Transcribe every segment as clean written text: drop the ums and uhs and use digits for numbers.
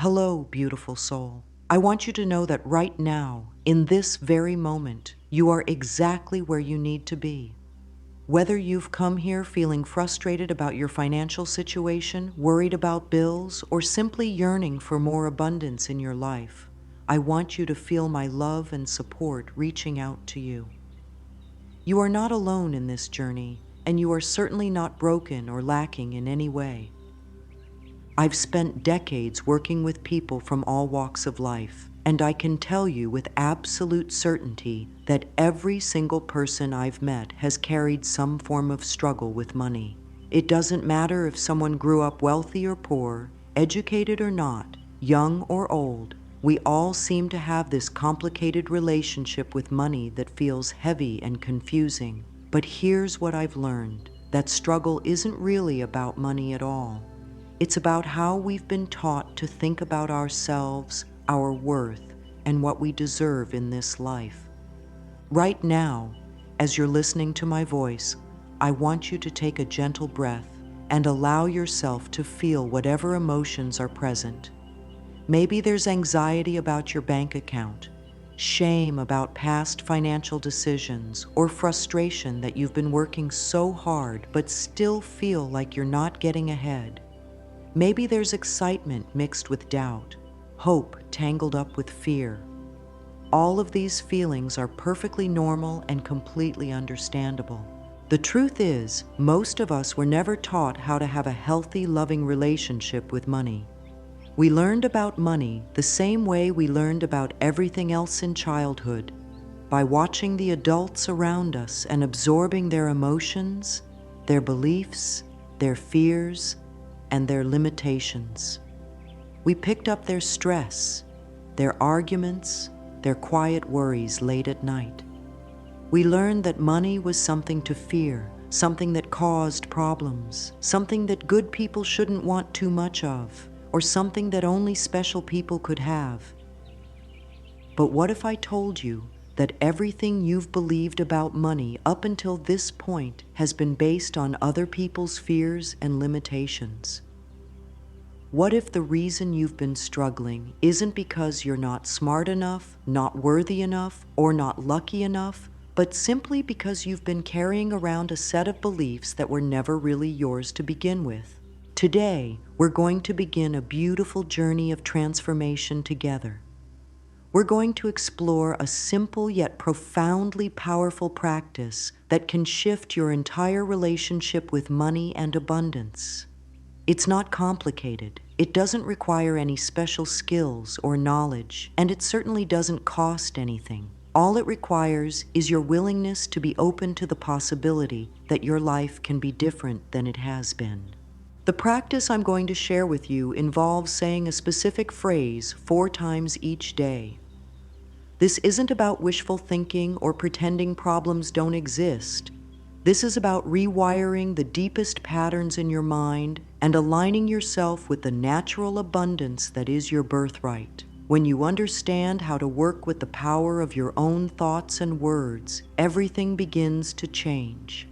Hello, beautiful soul. I want you to know that right now, in this very moment, you are exactly where you need to be. Whether you've come here feeling frustrated about your financial situation, worried about bills, or simply yearning for more abundance in your life, I want you to feel my love and support reaching out to you. You are not alone in this journey, and you are certainly not broken or lacking in any way. I've spent decades working with people from all walks of life, and I can tell you with absolute certainty that every single person I've met has carried some form of struggle with money. It doesn't matter if someone grew up wealthy or poor, educated or not, young or old, we all seem to have this complicated relationship with money that feels heavy and confusing. But here's what I've learned: that struggle isn't really about money at all. It's about how we've been taught to think about ourselves, our worth, and what we deserve in this life. Right now, as you're listening to my voice, I want you to take a gentle breath and allow yourself to feel whatever emotions are present. Maybe there's anxiety about your bank account, shame about past financial decisions, or frustration that you've been working so hard but still feel like you're not getting ahead. Maybe there's excitement mixed with doubt, hope tangled up with fear. All of these feelings are perfectly normal and completely understandable. The truth is, most of us were never taught how to have a healthy, loving relationship with money. We learned about money the same way we learned about everything else in childhood, by watching the adults around us and absorbing their emotions, their beliefs, their fears, and their limitations. We picked up their stress, their arguments, their quiet worries late at night. We learned that money was something to fear, something that caused problems, something that good people shouldn't want too much of, or something that only special people could have. But what if I told you that everything you've believed about money up until this point has been based on other people's fears and limitations? What if the reason you've been struggling isn't because you're not smart enough, not worthy enough, or not lucky enough, but simply because you've been carrying around a set of beliefs that were never really yours to begin with? Today, we're going to begin a beautiful journey of transformation together. We're going to explore a simple yet profoundly powerful practice that can shift your entire relationship with money and abundance. It's not complicated, it doesn't require any special skills or knowledge, and it certainly doesn't cost anything. All it requires is your willingness to be open to the possibility that your life can be different than it has been. The practice I'm going to share with you involves saying a specific phrase 4 times each day. This isn't about wishful thinking or pretending problems don't exist. This is about rewiring the deepest patterns in your mind and aligning yourself with the natural abundance that is your birthright. When you understand how to work with the power of your own thoughts and words, everything begins to change.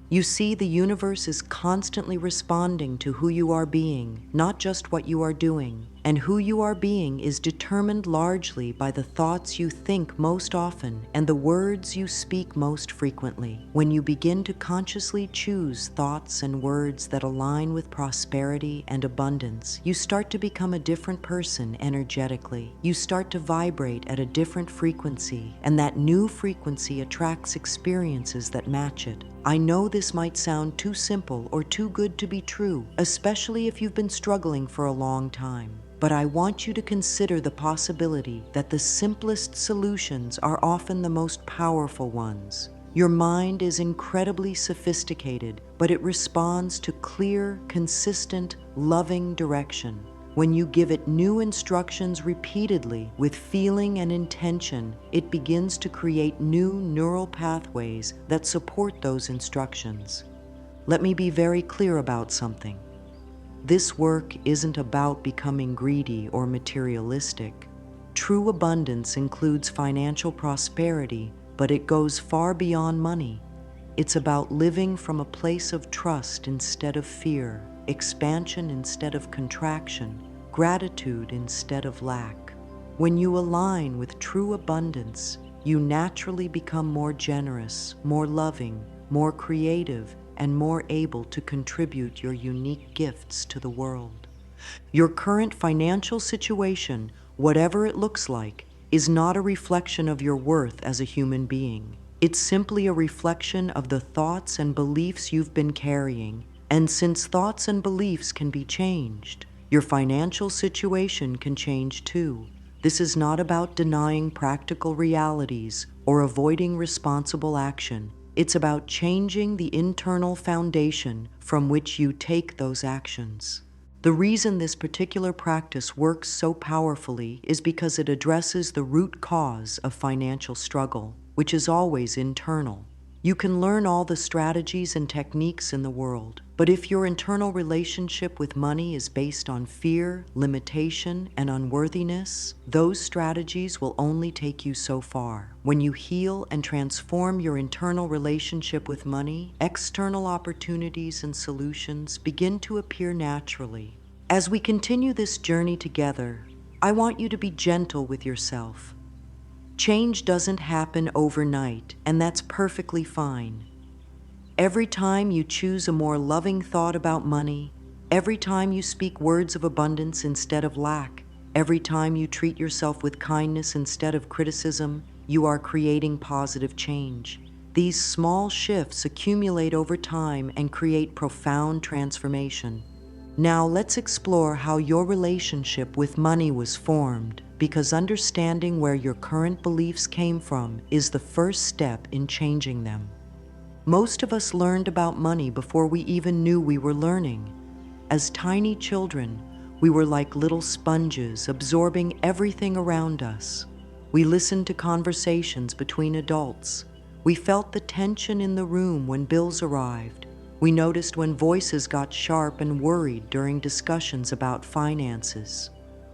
You see, the universe is constantly responding to who you are being, not just what you are doing. And who you are being is determined largely by the thoughts you think most often and the words you speak most frequently. When you begin to consciously choose thoughts and words that align with prosperity and abundance, you start to become a different person energetically. You start to vibrate at a different frequency, and that new frequency attracts experiences that match it. I know this might sound too simple or too good to be true, especially if you've been struggling for a long time. But I want you to consider the possibility that the simplest solutions are often the most powerful ones. Your mind is incredibly sophisticated, but it responds to clear, consistent, loving direction. When you give it new instructions repeatedly with feeling and intention, it begins to create new neural pathways that support those instructions. Let me be very clear about something. This work isn't about becoming greedy or materialistic. True abundance includes financial prosperity, but it goes far beyond money. It's about living from a place of trust instead of fear, expansion instead of contraction, gratitude instead of lack. When you align with true abundance, you naturally become more generous, more loving, more creative, and more able to contribute your unique gifts to the world. Your current financial situation, whatever it looks like, is not a reflection of your worth as a human being. It's simply a reflection of the thoughts and beliefs you've been carrying. And since thoughts and beliefs can be changed, your financial situation can change too. This is not about denying practical realities or avoiding responsible action. It's about changing the internal foundation from which you take those actions. The reason this particular practice works so powerfully is because it addresses the root cause of financial struggle, which is always internal. You can learn all the strategies and techniques in the world, but if your internal relationship with money is based on fear, limitation, and unworthiness, those strategies will only take you so far. When you heal and transform your internal relationship with money, external opportunities and solutions begin to appear naturally. As we continue this journey together, I want you to be gentle with yourself. Change doesn't happen overnight, and that's perfectly fine. Every time you choose a more loving thought about money, every time you speak words of abundance instead of lack, every time you treat yourself with kindness instead of criticism, you are creating positive change. These small shifts accumulate over time and create profound transformation. Now let's explore how your relationship with money was formed, because understanding where your current beliefs came from is the first step in changing them. Most of us learned about money before we even knew we were learning. As tiny children, we were like little sponges absorbing everything around us. We listened to conversations between adults. We felt the tension in the room when bills arrived. We noticed when voices got sharp and worried during discussions about finances.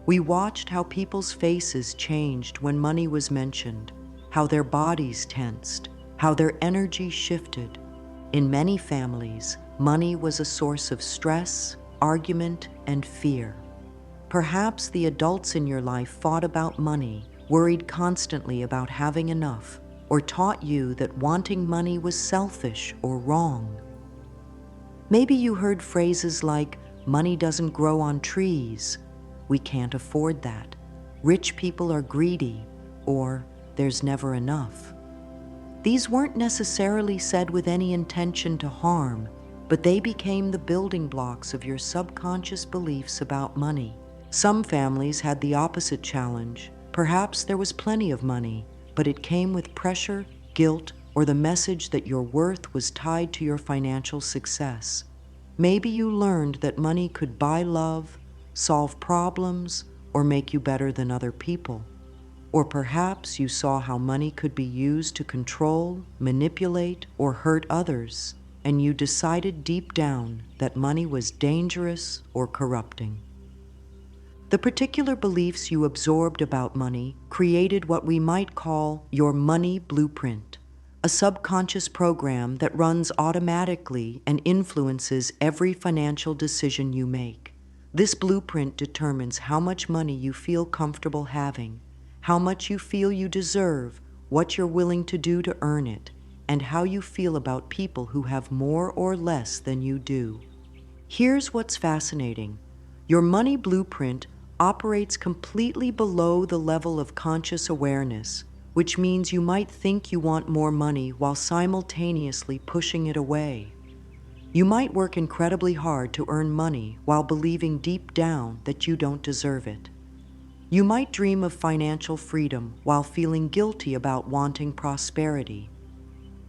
We watched how people's faces changed when money was mentioned, how their bodies tensed, how their energy shifted. In many families, money was a source of stress, argument, and fear. Perhaps the adults in your life fought about money, worried constantly about having enough, or taught you that wanting money was selfish or wrong. Maybe you heard phrases like, "Money doesn't grow on trees," "We can't afford that," "Rich people are greedy," or "There's never enough." These weren't necessarily said with any intention to harm, but they became the building blocks of your subconscious beliefs about money. Some families had the opposite challenge. Perhaps there was plenty of money, but it came with pressure, guilt, or the message that your worth was tied to your financial success. Maybe you learned that money could buy love, solve problems, or make you better than other people. Or perhaps you saw how money could be used to control, manipulate, or hurt others, and you decided deep down that money was dangerous or corrupting. The particular beliefs you absorbed about money created what we might call your money blueprint, a subconscious program that runs automatically and influences every financial decision you make. This blueprint determines how much money you feel comfortable having, how much you feel you deserve, what you're willing to do to earn it, and how you feel about people who have more or less than you do. Here's what's fascinating. Your money blueprint operates completely below the level of conscious awareness, which means you might think you want more money while simultaneously pushing it away. You might work incredibly hard to earn money while believing deep down that you don't deserve it. You might dream of financial freedom while feeling guilty about wanting prosperity.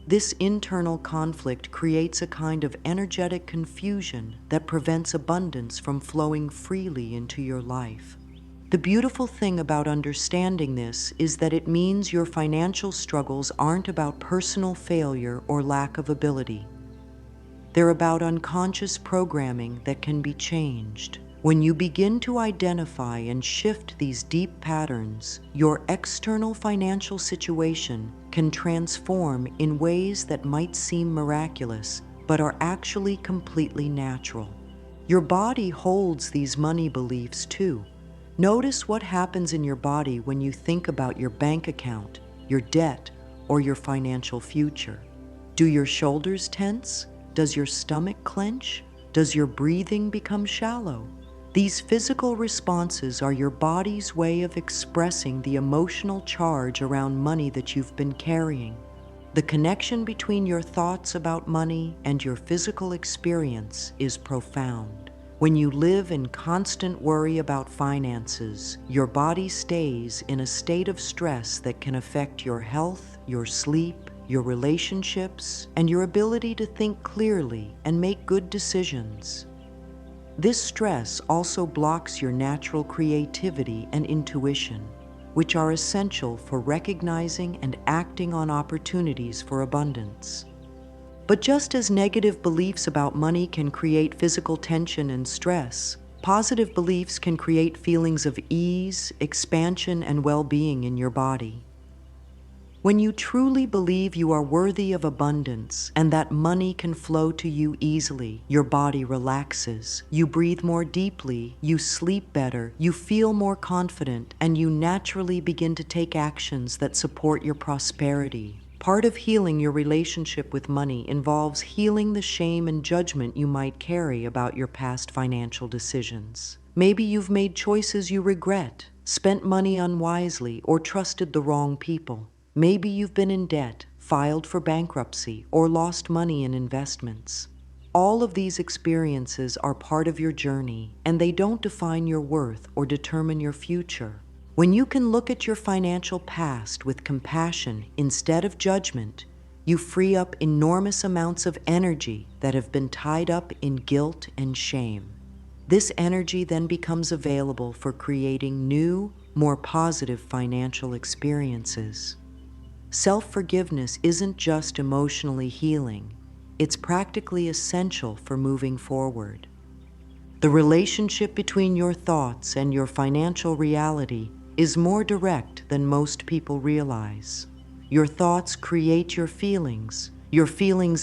This internal conflict creates a kind of energetic confusion that prevents abundance from flowing freely into your life. The beautiful thing about understanding this is that it means your financial struggles aren't about personal failure or lack of ability. They're about unconscious programming that can be changed. When you begin to identify and shift these deep patterns, your external financial situation can transform in ways that might seem miraculous, but are actually completely natural. Your body holds these money beliefs too. Notice what happens in your body when you think about your bank account, your debt, or your financial future. Do your shoulders tense? Does your stomach clench? Does your breathing become shallow? These physical responses are your body's way of expressing the emotional charge around money that you've been carrying. The connection between your thoughts about money and your physical experience is profound. When you live in constant worry about finances, your body stays in a state of stress that can affect your health, your sleep, your relationships, and your ability to think clearly and make good decisions. This stress also blocks your natural creativity and intuition, which are essential for recognizing and acting on opportunities for abundance. But just as negative beliefs about money can create physical tension and stress, positive beliefs can create feelings of ease, expansion, and well-being in your body. When you truly believe you are worthy of abundance and that money can flow to you easily, your body relaxes, you breathe more deeply, you sleep better, you feel more confident, and you naturally begin to take actions that support your prosperity. Part of healing your relationship with money involves healing the shame and judgment you might carry about your past financial decisions. Maybe you've made choices you regret, spent money unwisely, or trusted the wrong people. Maybe you've been in debt, filed for bankruptcy, or lost money in investments. All of these experiences are part of your journey, and they don't define your worth or determine your future. When you can look at your financial past with compassion instead of judgment, you free up enormous amounts of energy that have been tied up in guilt and shame. This energy then becomes available for creating new, more positive financial experiences. Self-forgiveness isn't just emotionally healing, it's practically essential for moving forward. The relationship between your thoughts and your financial reality is more direct than most people realize. Your thoughts create your feelings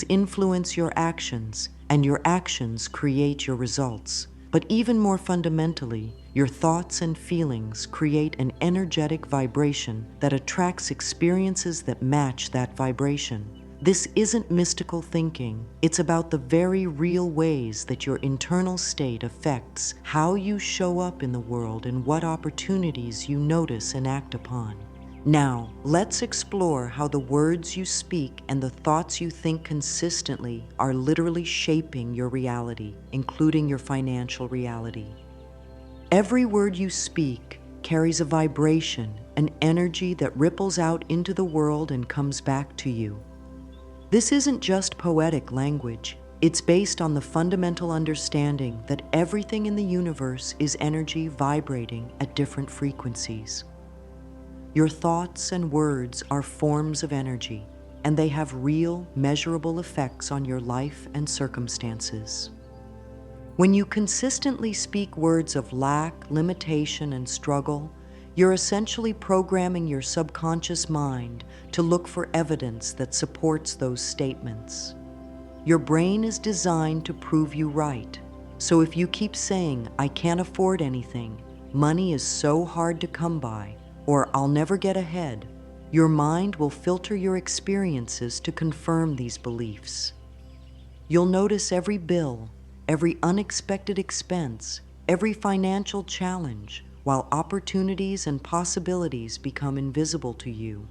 influence your actions, and your actions create your results. But even more fundamentally, your thoughts and feelings create an energetic vibration that attracts experiences that match that vibration. This isn't mystical thinking. It's about the very real ways that your internal state affects how you show up in the world and what opportunities you notice and act upon. Now, let's explore how the words you speak and the thoughts you think consistently are literally shaping your reality, including your financial reality. Every word you speak carries a vibration, an energy that ripples out into the world and comes back to you. This isn't just poetic language. It's based on the fundamental understanding that everything in the universe is energy vibrating at different frequencies. Your thoughts and words are forms of energy, and they have real, measurable effects on your life and circumstances. When you consistently speak words of lack, limitation, and struggle, you're essentially programming your subconscious mind to look for evidence that supports those statements. Your brain is designed to prove you right. So if you keep saying, "I can't afford anything," "money is so hard to come by," or "I'll never get ahead," your mind will filter your experiences to confirm these beliefs. You'll notice every bill, every unexpected expense, every financial challenge, while opportunities and possibilities become invisible to you.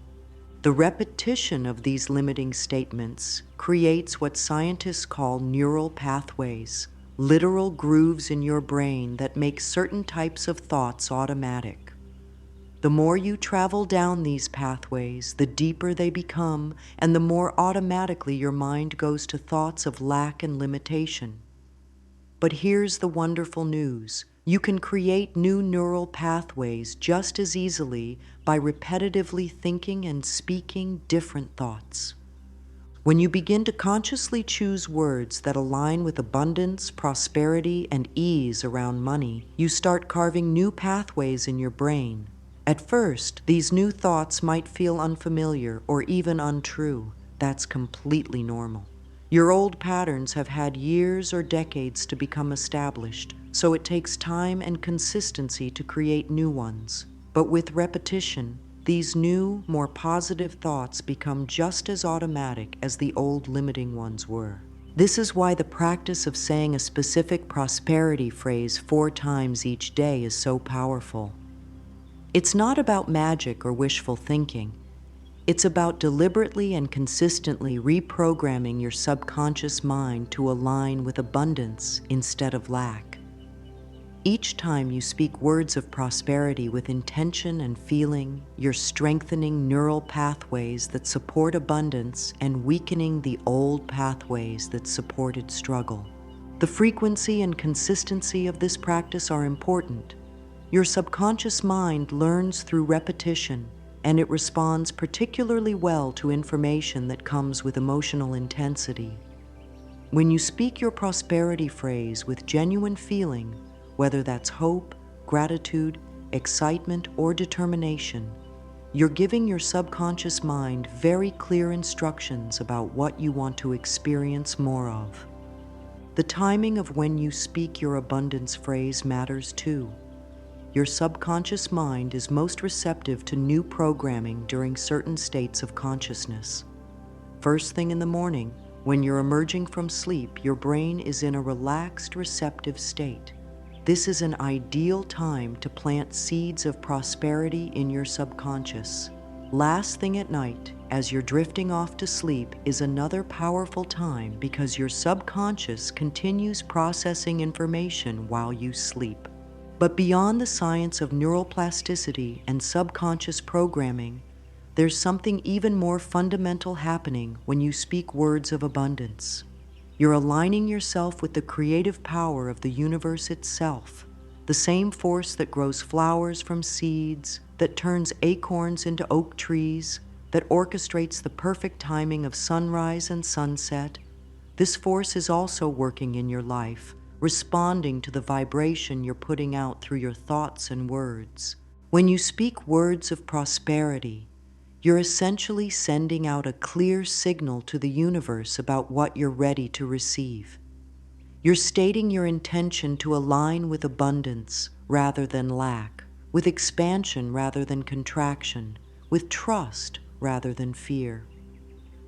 The repetition of these limiting statements creates what scientists call neural pathways, literal grooves in your brain that make certain types of thoughts automatic. The more you travel down these pathways, the deeper they become, and the more automatically your mind goes to thoughts of lack and limitation. But here's the wonderful news. You can create new neural pathways just as easily by repetitively thinking and speaking different thoughts. When you begin to consciously choose words that align with abundance, prosperity, and ease around money, you start carving new pathways in your brain. At first, these new thoughts might feel unfamiliar or even untrue. That's completely normal. Your old patterns have had years or decades to become established, so it takes time and consistency to create new ones. But with repetition, these new, more positive thoughts become just as automatic as the old limiting ones were. This is why the practice of saying a specific prosperity phrase 4 times each day is so powerful. It's not about magic or wishful thinking. It's about deliberately and consistently reprogramming your subconscious mind to align with abundance instead of lack. Each time you speak words of prosperity with intention and feeling, you're strengthening neural pathways that support abundance and weakening the old pathways that supported struggle. The frequency and consistency of this practice are important. Your subconscious mind learns through repetition, and it responds particularly well to information that comes with emotional intensity. When you speak your prosperity phrase with genuine feeling, whether that's hope, gratitude, excitement, or determination, you're giving your subconscious mind very clear instructions about what you want to experience more of. The timing of when you speak your abundance phrase matters too. Your subconscious mind is most receptive to new programming during certain states of consciousness. First thing in the morning, when you're emerging from sleep, your brain is in a relaxed, receptive state. This is an ideal time to plant seeds of prosperity in your subconscious. Last thing at night, as you're drifting off to sleep, is another powerful time because your subconscious continues processing information while you sleep. But beyond the science of neuroplasticity and subconscious programming, there's something even more fundamental happening when you speak words of abundance. You're aligning yourself with the creative power of the universe itself, the same force that grows flowers from seeds, that turns acorns into oak trees, that orchestrates the perfect timing of sunrise and sunset. This force is also working in your life, responding to the vibration you're putting out through your thoughts and words. When you speak words of prosperity, you're essentially sending out a clear signal to the universe about what you're ready to receive. You're stating your intention to align with abundance rather than lack, with expansion rather than contraction, with trust rather than fear.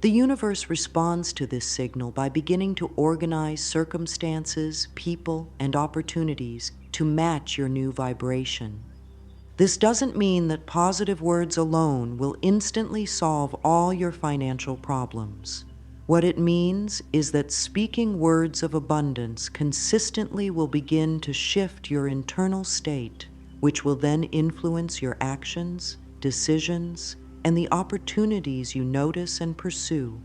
The universe responds to this signal by beginning to organize circumstances, people, and opportunities to match your new vibration. This doesn't mean that positive words alone will instantly solve all your financial problems. What it means is that speaking words of abundance consistently will begin to shift your internal state, which will then influence your actions, decisions, and the opportunities you notice and pursue.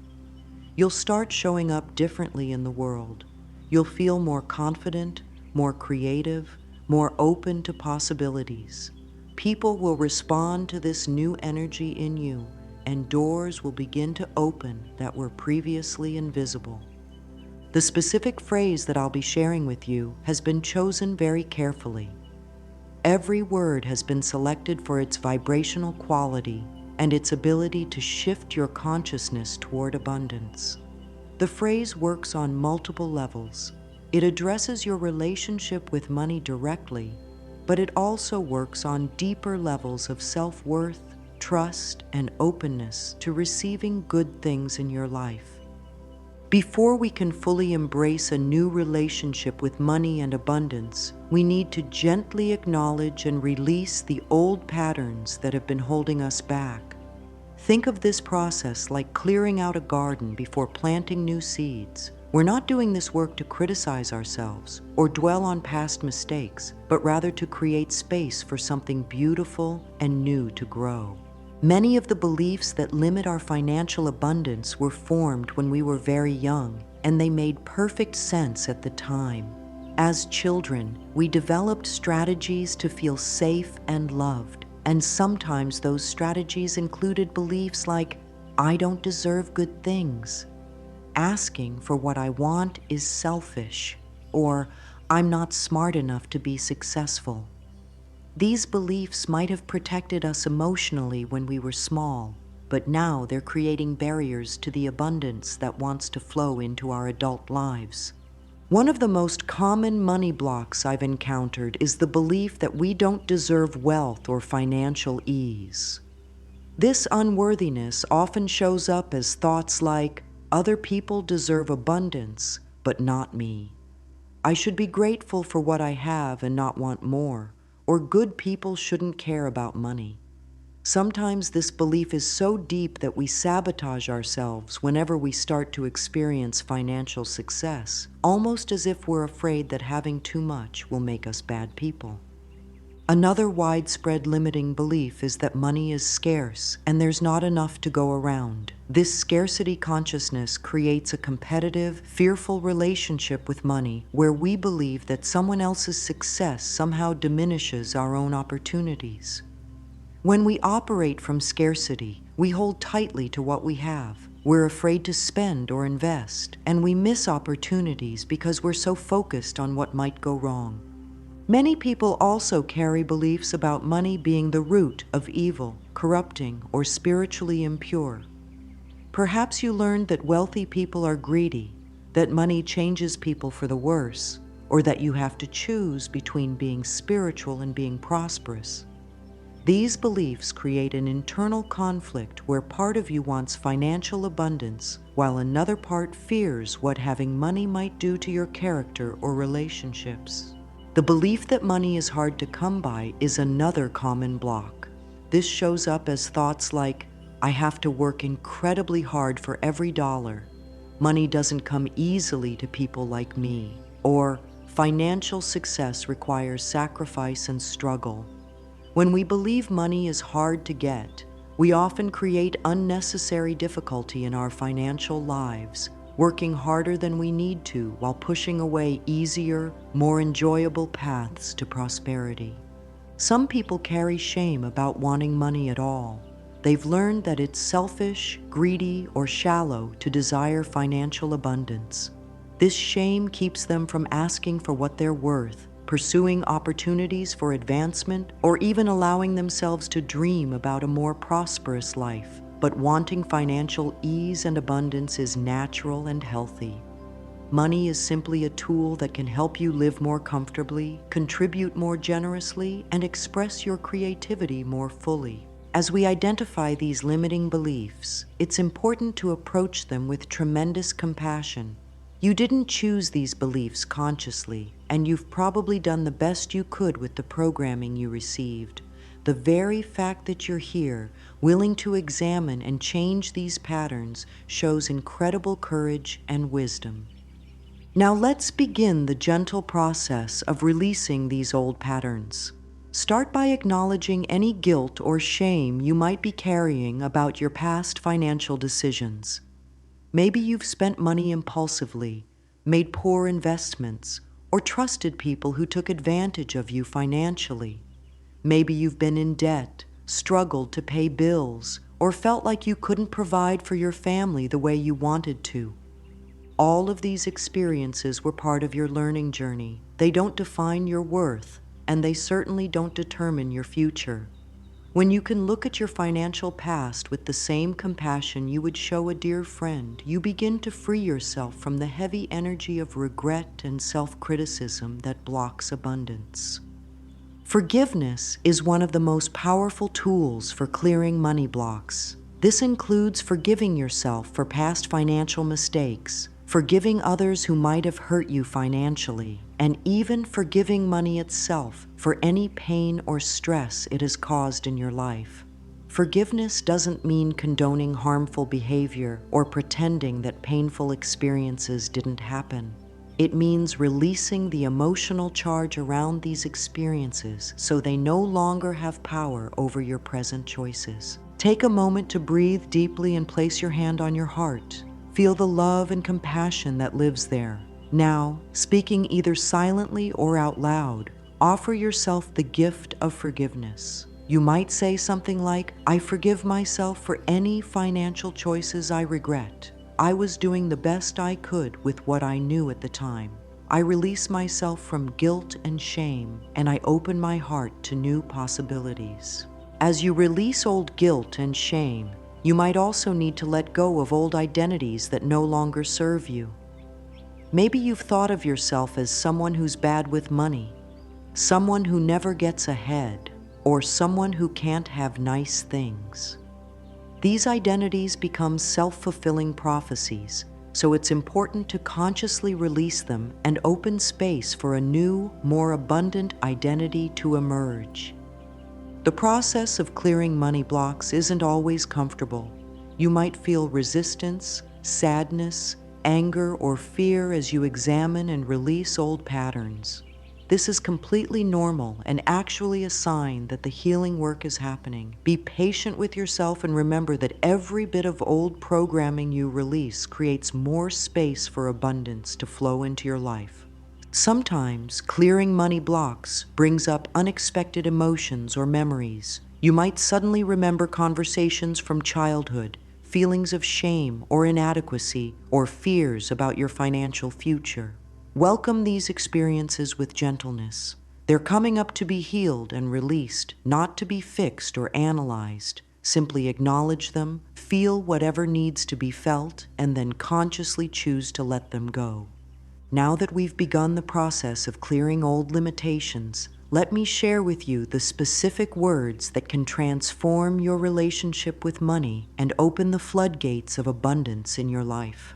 You'll start showing up differently in the world. You'll feel more confident, more creative, more open to possibilities. People will respond to this new energy in you, and doors will begin to open that were previously invisible. The specific phrase that I'll be sharing with you has been chosen very carefully. Every word has been selected for its vibrational quality and its ability to shift your consciousness toward abundance. The phrase works on multiple levels. It addresses your relationship with money directly, but it also works on deeper levels of self-worth, trust, and openness to receiving good things in your life. Before we can fully embrace a new relationship with money and abundance, we need to gently acknowledge and release the old patterns that have been holding us back. Think of this process like clearing out a garden before planting new seeds. We're not doing this work to criticize ourselves or dwell on past mistakes, but rather to create space for something beautiful and new to grow. Many of the beliefs that limit our financial abundance were formed when we were very young, and they made perfect sense at the time. As children, we developed strategies to feel safe and loved, and sometimes those strategies included beliefs like, "I don't deserve good things," "Asking for what I want is selfish," or "I'm not smart enough to be successful." These beliefs might have protected us emotionally when we were small, but now they're creating barriers to the abundance that wants to flow into our adult lives. One of the most common money blocks I've encountered is the belief that we don't deserve wealth or financial ease. This unworthiness often shows up as thoughts like, other people deserve abundance, but not me. I should be grateful for what I have and not want more, or good people shouldn't care about money. Sometimes this belief is so deep that we sabotage ourselves whenever we start to experience financial success, almost as if we're afraid that having too much will make us bad people. Another widespread limiting belief is that money is scarce and there's not enough to go around. This scarcity consciousness creates a competitive, fearful relationship with money where we believe that someone else's success somehow diminishes our own opportunities. When we operate from scarcity, we hold tightly to what we have. We're afraid to spend or invest, and we miss opportunities because we're so focused on what might go wrong. Many people also carry beliefs about money being the root of evil, corrupting, or spiritually impure. Perhaps you learned that wealthy people are greedy, that money changes people for the worse, or that you have to choose between being spiritual and being prosperous. These beliefs create an internal conflict where part of you wants financial abundance, while another part fears what having money might do to your character or relationships. The belief that money is hard to come by is another common block. This shows up as thoughts like, I have to work incredibly hard for every dollar. Money doesn't come easily to people like me. Or, financial success requires sacrifice and struggle. When we believe money is hard to get, we often create unnecessary difficulty in our financial lives, working harder than we need to while pushing away easier, more enjoyable paths to prosperity. Some people carry shame about wanting money at all. They've learned that it's selfish, greedy, or shallow to desire financial abundance. This shame keeps them from asking for what they're worth, pursuing opportunities for advancement, or even allowing themselves to dream about a more prosperous life. But wanting financial ease and abundance is natural and healthy. Money is simply a tool that can help you live more comfortably, contribute more generously, and express your creativity more fully. As we identify these limiting beliefs, it's important to approach them with tremendous compassion. You didn't choose these beliefs consciously, and you've probably done the best you could with the programming you received. The very fact that you're here, willing to examine and change these patterns, shows incredible courage and wisdom. Now let's begin the gentle process of releasing these old patterns. Start by acknowledging any guilt or shame you might be carrying about your past financial decisions. Maybe you've spent money impulsively, made poor investments, or trusted people who took advantage of you financially. Maybe you've been in debt, struggled to pay bills, or felt like you couldn't provide for your family the way you wanted to. All of these experiences were part of your learning journey. They don't define your worth, and they certainly don't determine your future. When you can look at your financial past with the same compassion you would show a dear friend, you begin to free yourself from the heavy energy of regret and self-criticism that blocks abundance. Forgiveness is one of the most powerful tools for clearing money blocks. This includes forgiving yourself for past financial mistakes, forgiving others who might have hurt you financially, and even forgiving money itself for any pain or stress it has caused in your life. Forgiveness doesn't mean condoning harmful behavior or pretending that painful experiences didn't happen. It means releasing the emotional charge around these experiences so they no longer have power over your present choices. Take a moment to breathe deeply and place your hand on your heart. Feel the love and compassion that lives there. Now, speaking either silently or out loud, offer yourself the gift of forgiveness. You might say something like, I forgive myself for any financial choices I regret. I was doing the best I could with what I knew at the time. I release myself from guilt and shame, and I open my heart to new possibilities. As you release old guilt and shame, You might also need to let go of old identities that no longer serve you. Maybe you've thought of yourself as someone who's bad with money, someone who never gets ahead, or someone who can't have nice things. These identities become self-fulfilling prophecies, so it's important to consciously release them and open space for a new, more abundant identity to emerge. The process of clearing money blocks isn't always comfortable. You might feel resistance, sadness, anger, or fear as you examine and release old patterns. This is completely normal and actually a sign that the healing work is happening. Be patient with yourself and remember that every bit of old programming you release creates more space for abundance to flow into your life. Sometimes clearing money blocks brings up unexpected emotions or memories. You might suddenly remember conversations from childhood, feelings of shame or inadequacy, or fears about your financial future. Welcome these experiences with gentleness. They're coming up to be healed and released, not to be fixed or analyzed. Simply acknowledge them, feel whatever needs to be felt, and then consciously choose to let them go. Now that we've begun the process of clearing old limitations, let me share with you the specific words that can transform your relationship with money and open the floodgates of abundance in your life.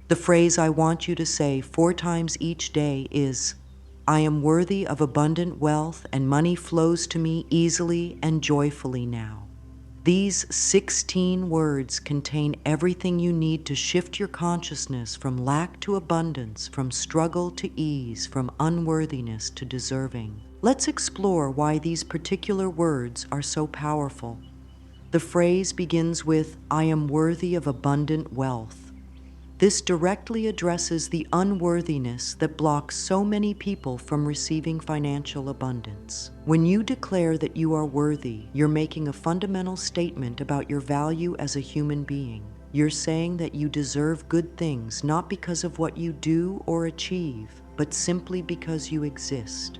The phrase I want you to say 4 times each day is, "I am worthy of abundant wealth and money flows to me easily and joyfully now." These 16 words contain everything you need to shift your consciousness from lack to abundance, from struggle to ease, from unworthiness to deserving. Let's explore why these particular words are so powerful. The phrase begins with, "I am worthy of abundant wealth." This directly addresses the unworthiness that blocks so many people from receiving financial abundance. When you declare that you are worthy, you're making a fundamental statement about your value as a human being. You're saying that you deserve good things not because of what you do or achieve, but simply because you exist.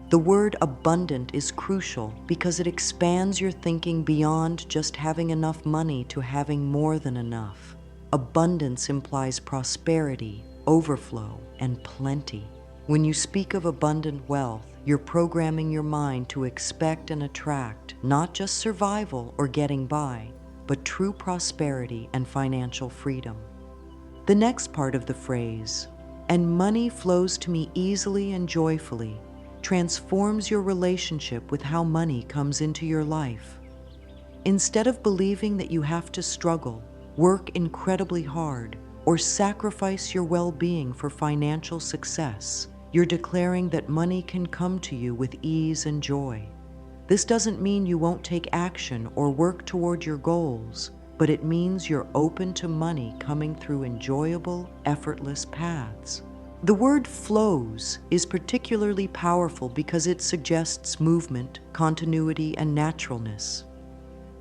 The word abundant is crucial because it expands your thinking beyond just having enough money to having more than enough. Abundance implies prosperity, overflow, and plenty. When you speak of abundant wealth, you're programming your mind to expect and attract not just survival or getting by, but true prosperity and financial freedom. The next part of the phrase, "and money flows to me easily and joyfully," transforms your relationship with how money comes into your life. Instead of believing that you have to struggle, work incredibly hard, or sacrifice your well-being for financial success, you're declaring that money can come to you with ease and joy. This doesn't mean you won't take action or work toward your goals, but it means you're open to money coming through enjoyable, effortless paths. The word flows is particularly powerful because it suggests movement, continuity, and naturalness.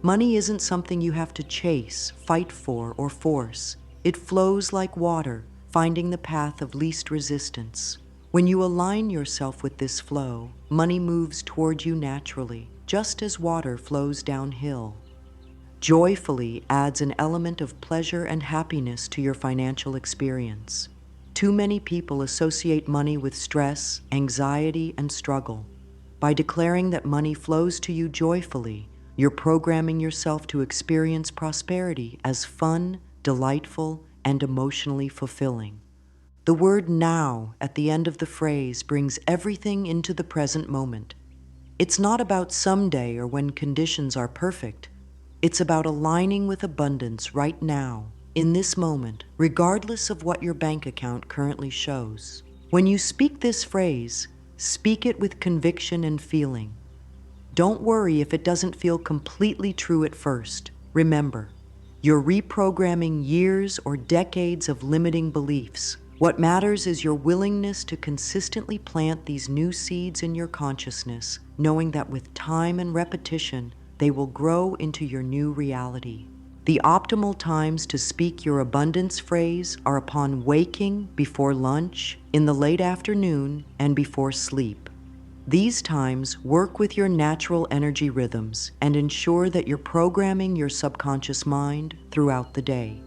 Money isn't something you have to chase, fight for, or force. It flows like water, finding the path of least resistance. When you align yourself with this flow, money moves toward you naturally, just as water flows downhill. Joyfully adds an element of pleasure and happiness to your financial experience. Too many people associate money with stress, anxiety, and struggle. By declaring that money flows to you joyfully, you're programming yourself to experience prosperity as fun, delightful, and emotionally fulfilling. The word "now" at the end of the phrase brings everything into the present moment. It's not about someday or when conditions are perfect. It's about aligning with abundance right now, in this moment, regardless of what your bank account currently shows. When you speak this phrase, speak it with conviction and feeling. Don't worry if it doesn't feel completely true at first. Remember, you're reprogramming years or decades of limiting beliefs. What matters is your willingness to consistently plant these new seeds in your consciousness, knowing that with time and repetition, they will grow into your new reality. The optimal times to speak your abundance phrase are upon waking, before lunch, in the late afternoon, and before sleep. These times, work with your natural energy rhythms and ensure that you're programming your subconscious mind throughout the day.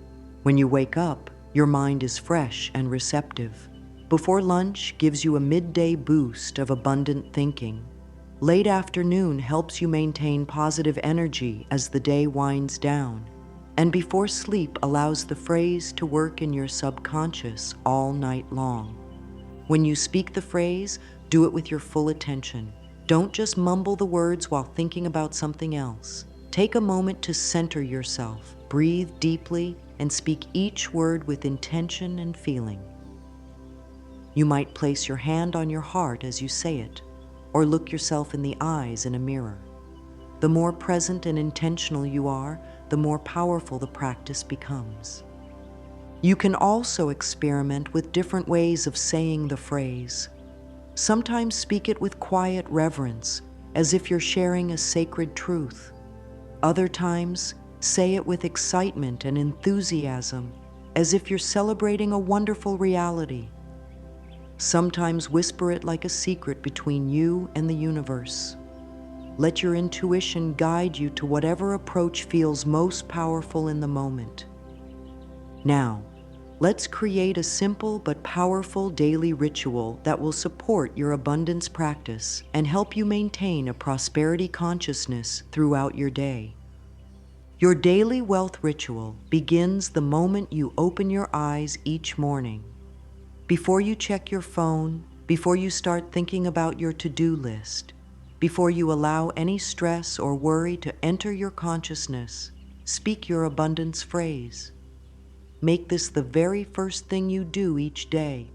When you wake up, your mind is fresh and receptive. Before lunch gives you a midday boost of abundant thinking. Late afternoon helps you maintain positive energy as the day winds down. And before sleep allows the phrase to work in your subconscious all night long. When you speak the phrase, do it with your full attention. Don't just mumble the words while thinking about something else. Take a moment to center yourself, breathe deeply, and speak each word with intention and feeling. You might place your hand on your heart as you say it, or look yourself in the eyes in a mirror. The more present and intentional you are, the more powerful the practice becomes. You can also experiment with different ways of saying the phrase. Sometimes speak it with quiet reverence, as if you're sharing a sacred truth. Other times, say it with excitement and enthusiasm, as if you're celebrating a wonderful reality. Sometimes whisper it like a secret between you and the universe. Let your intuition guide you to whatever approach feels most powerful in the moment. Now, let's create a simple but powerful daily ritual that will support your abundance practice and help you maintain a prosperity consciousness throughout your day. Your daily wealth ritual begins the moment you open your eyes each morning. Before you check your phone, before you start thinking about your to-do list, before you allow any stress or worry to enter your consciousness, speak your abundance phrase. Make this the very first thing you do each day.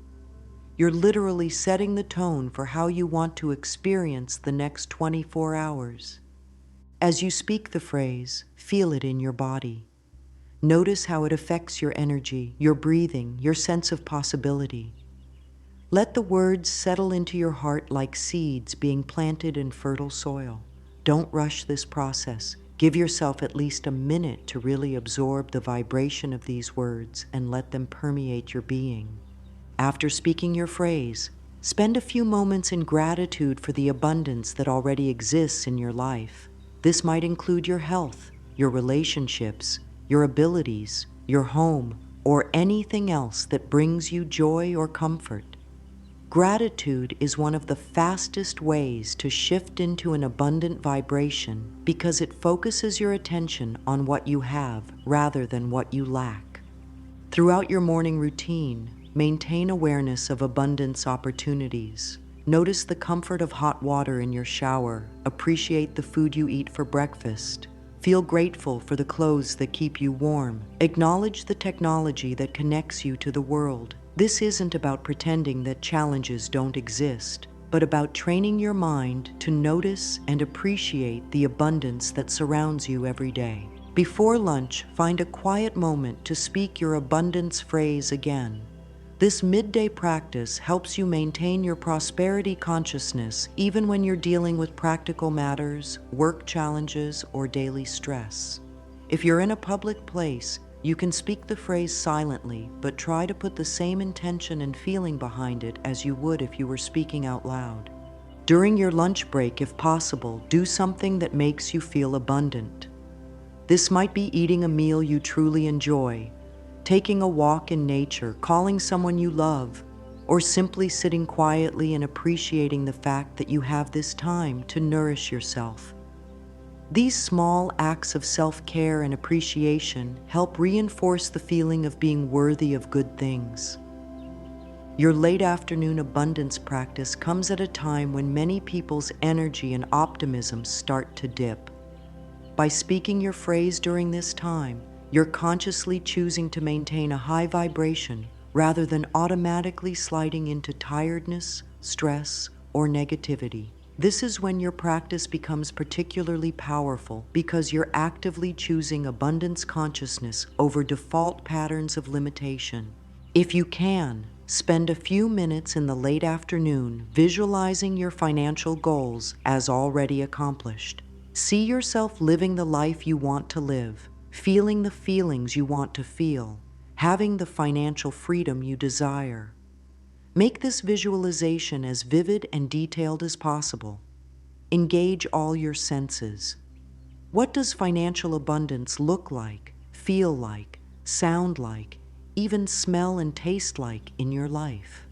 You're literally setting the tone for how you want to experience the next 24 hours. As you speak the phrase, feel it in your body. Notice how it affects your energy, your breathing, your sense of possibility. Let the words settle into your heart like seeds being planted in fertile soil. Don't rush this process. Give yourself at least a minute to really absorb the vibration of these words and let them permeate your being. After speaking your phrase, spend a few moments in gratitude for the abundance that already exists in your life. This might include your health, your relationships, your abilities, your home, or anything else that brings you joy or comfort. Gratitude is one of the fastest ways to shift into an abundant vibration because it focuses your attention on what you have rather than what you lack. Throughout your morning routine, maintain awareness of abundance opportunities. Notice the comfort of hot water in your shower. Appreciate the food you eat for breakfast. Feel grateful for the clothes that keep you warm. Acknowledge the technology that connects you to the world. This isn't about pretending that challenges don't exist, but about training your mind to notice and appreciate the abundance that surrounds you every day. Before lunch, find a quiet moment to speak your abundance phrase again. This midday practice helps you maintain your prosperity consciousness even when you're dealing with practical matters, work challenges, or daily stress. If you're in a public place, you can speak the phrase silently, but try to put the same intention and feeling behind it as you would if you were speaking out loud. During your lunch break, if possible, do something that makes you feel abundant. This might be eating a meal you truly enjoy, taking a walk in nature, calling someone you love, or simply sitting quietly and appreciating the fact that you have this time to nourish yourself. These small acts of self-care and appreciation help reinforce the feeling of being worthy of good things. Your late afternoon abundance practice comes at a time when many people's energy and optimism start to dip. By speaking your phrase during this time, you're consciously choosing to maintain a high vibration rather than automatically sliding into tiredness, stress, or negativity. This is when your practice becomes particularly powerful because you're actively choosing abundance consciousness over default patterns of limitation. If you can, spend a few minutes in the late afternoon visualizing your financial goals as already accomplished. See yourself living the life you want to live, feeling the feelings you want to feel, having the financial freedom you desire. Make this visualization as vivid and detailed as possible. Engage all your senses. What does financial abundance look like, feel like, sound like, even smell and taste like in your life?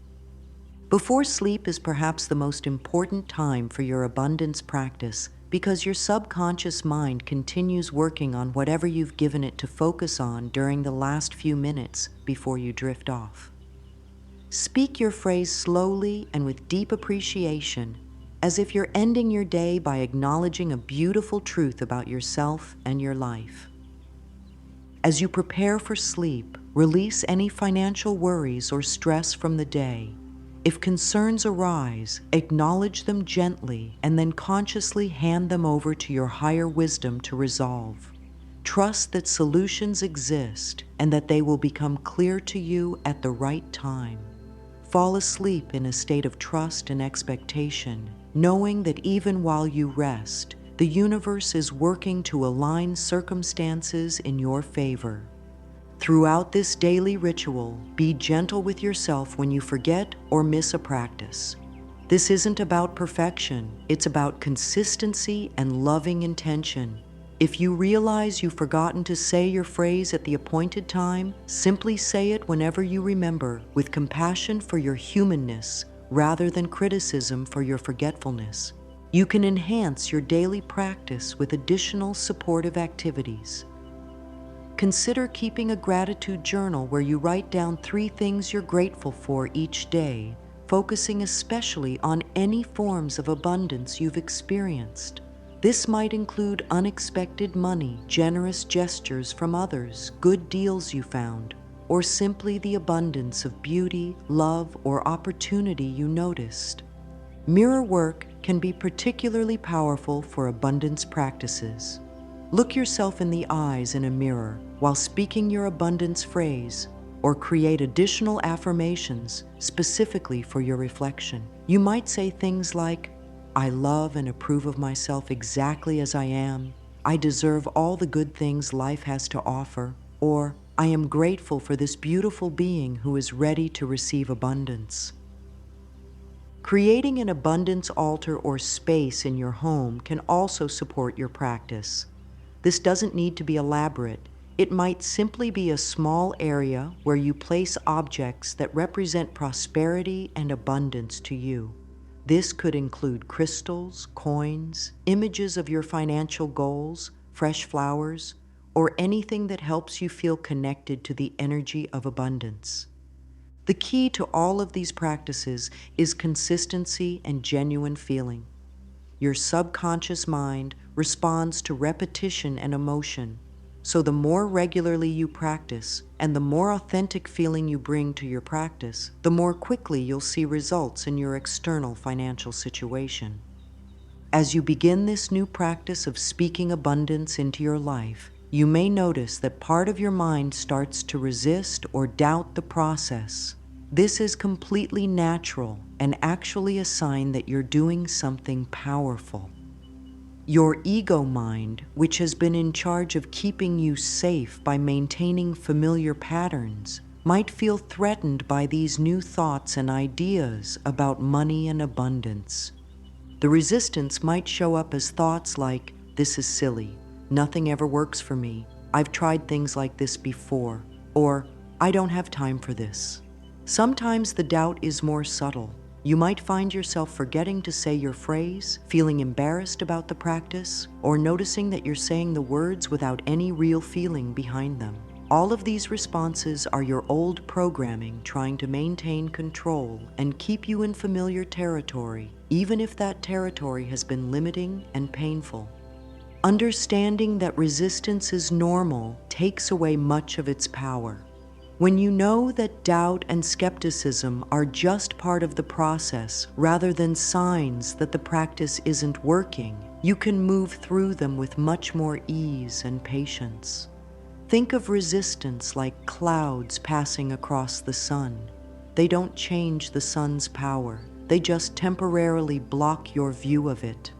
Before sleep is perhaps the most important time for your abundance practice because your subconscious mind continues working on whatever you've given it to focus on during the last few minutes before you drift off. Speak your phrase slowly and with deep appreciation, as if you're ending your day by acknowledging a beautiful truth about yourself and your life. As you prepare for sleep, release any financial worries or stress from the day. If concerns arise, acknowledge them gently and then consciously hand them over to your higher wisdom to resolve. Trust that solutions exist and that they will become clear to you at the right time. Fall asleep in a state of trust and expectation, knowing that even while you rest, the universe is working to align circumstances in your favor. Throughout this daily ritual, be gentle with yourself when you forget or miss a practice. This isn't about perfection, it's about consistency and loving intention. If you realize you've forgotten to say your phrase at the appointed time, simply say it whenever you remember, with compassion for your humanness rather than criticism for your forgetfulness. You can enhance your daily practice with additional supportive activities. Consider keeping a gratitude journal where you write down 3 things you're grateful for each day, focusing especially on any forms of abundance you've experienced. This might include unexpected money, generous gestures from others, good deals you found, or simply the abundance of beauty, love, or opportunity you noticed. Mirror work can be particularly powerful for abundance practices. Look yourself in the eyes in a mirror while speaking your abundance phrase, or create additional affirmations specifically for your reflection. You might say things like, "I love and approve of myself exactly as I am. I deserve all the good things life has to offer," or "I am grateful for this beautiful being who is ready to receive abundance." Creating an abundance altar or space in your home can also support your practice. This doesn't need to be elaborate. It might simply be a small area where you place objects that represent prosperity and abundance to you. This could include crystals, coins, images of your financial goals, fresh flowers, or anything that helps you feel connected to the energy of abundance. The key to all of these practices is consistency and genuine feeling. Your subconscious mind responds to repetition and emotion, so the more regularly you practice and the more authentic feeling you bring to your practice, the more quickly you'll see results in your external financial situation. As you begin this new practice of speaking abundance into your life, you may notice that part of your mind starts to resist or doubt the process. This is completely natural and actually a sign that you're doing something powerful. Your ego mind, which has been in charge of keeping you safe by maintaining familiar patterns, might feel threatened by these new thoughts and ideas about money and abundance. The resistance might show up as thoughts like, "This is silly, nothing ever works for me, I've tried things like this before," or "I don't have time for this." Sometimes the doubt is more subtle. You might find yourself forgetting to say your phrase, feeling embarrassed about the practice, or noticing that you're saying the words without any real feeling behind them. All of these responses are your old programming trying to maintain control and keep you in familiar territory, even if that territory has been limiting and painful. Understanding that resistance is normal takes away much of its power. When you know that doubt and skepticism are just part of the process rather than signs that the practice isn't working, you can move through them with much more ease and patience. Think of resistance like clouds passing across the sun. They don't change the sun's power. They just temporarily block your view of it.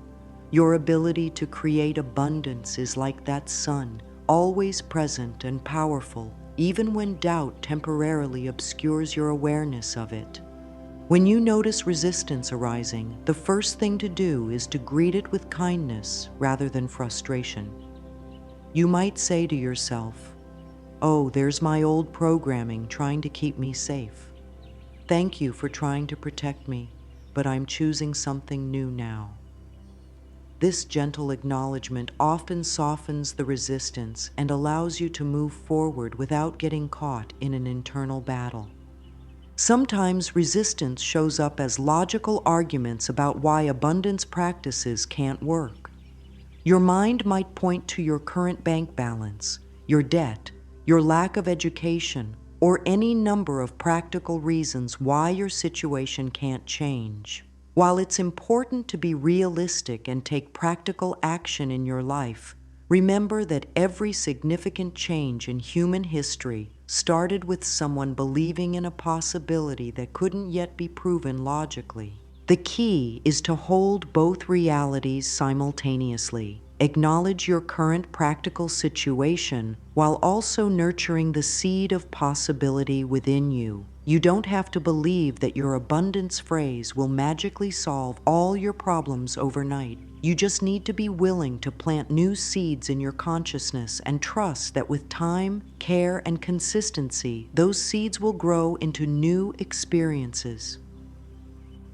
Your ability to create abundance is like that sun, always present and powerful, even when doubt temporarily obscures your awareness of it. When you notice resistance arising, the first thing to do is to greet it with kindness rather than frustration. You might say to yourself, "Oh, there's my old programming trying to keep me safe. Thank you for trying to protect me, but I'm choosing something new now." This gentle acknowledgement often softens the resistance and allows you to move forward without getting caught in an internal battle. Sometimes resistance shows up as logical arguments about why abundance practices can't work. Your mind might point to your current bank balance, your debt, your lack of education, or any number of practical reasons why your situation can't change. While it's important to be realistic and take practical action in your life, remember that every significant change in human history started with someone believing in a possibility that couldn't yet be proven logically. The key is to hold both realities simultaneously. Acknowledge your current practical situation while also nurturing the seed of possibility within you. You don't have to believe that your abundance phrase will magically solve all your problems overnight. You just need to be willing to plant new seeds in your consciousness and trust that with time, care, and consistency, those seeds will grow into new experiences.